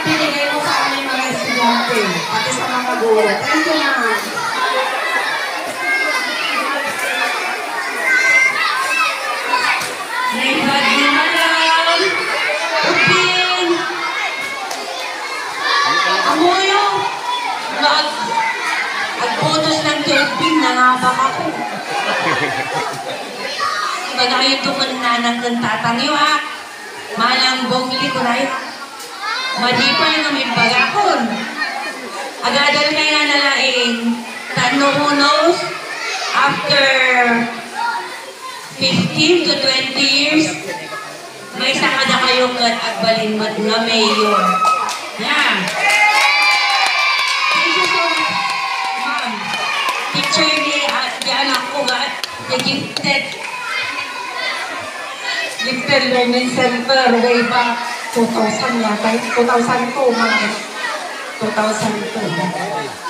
binigay mo sa aming mga estudyante, pati sa mga guro. Thank you, ma'am. Naibag ni Madam Upin. Amoyo. Nag-photos lang kay Upin, nangabak ako. Bagay ito ko nanang kang tatangyo ha. Malang bongli ko na yun. Madipay nga may bagakon. Agadal kayo na nalaing. Tano who knows, after 15 to 20 years, may saka na kayo agbalin nga mayor. Yan. Thank you so much, ma'am. Teacher ni anak ko nga, the gifted learning center way back 2000 yata, 2002 mga 2002.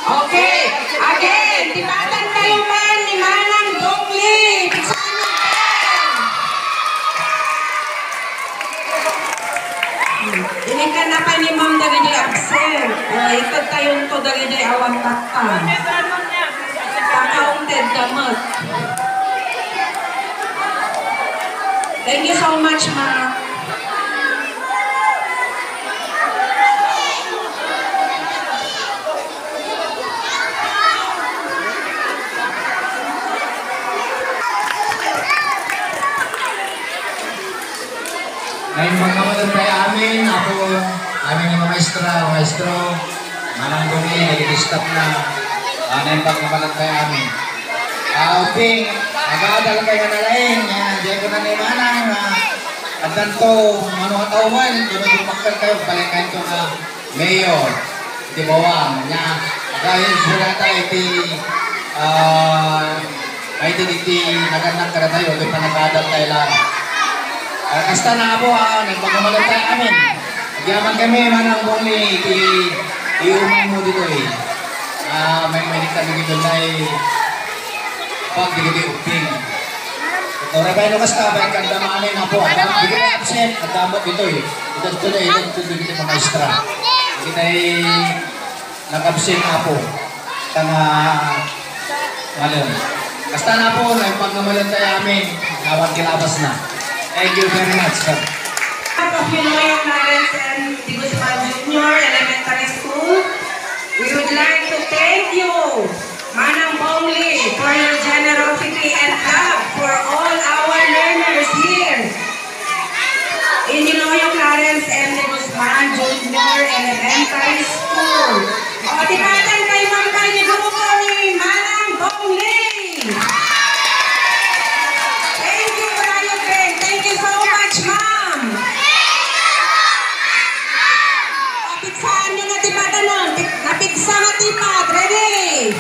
Okay, again, tibatan kayo man ni Manang Bongli. Inikan na pa ni Ma'am dagay absent. Ito tayong to dagay awan takta. Kakaunted damot. Thank you so much, Ma'am. Ngayon magkamalantay amin, ako, aming mga maestro, Manang Bongli, nag-i-stop na ngayon pagkamalantay amin. Uping, nag-aadal kayo na nalain, diyan ko na ni Manang, at danto, manuhatawan, kung nagpumakal kayo, balikan ko na mayor, di bawang, niya, dahil sila tayo, iti nagandang ka na tayo, di pa nag-aadal tayo lang. Kasta na po nagpagmamalantay amin. Nagyaman kami, Manang Bongli, iumang mo dito eh. May kami dito na pag-digiti uping. Ito, Rabay Lucas ka, may kandama amin na po. Digiti absent, at damot dito eh. Ito digiti mga maestra. Kita nag-absent na po. Ngayon. Kasta na po, nagpagmamalantay amin. Awat kilabas na. Thank you very much, sir. Of Pinoyong Lawrence and De Guzman Jr. Elementary School, we would like to thank you, Manang Bongli, for your generosity and love for all our learners here in Pinoyong Lawrence and De Guzman Jr. Elementary School. O, tibatan kayo mga kayo grupo ni Manang Bongli. Napigsa nga tipat, ready?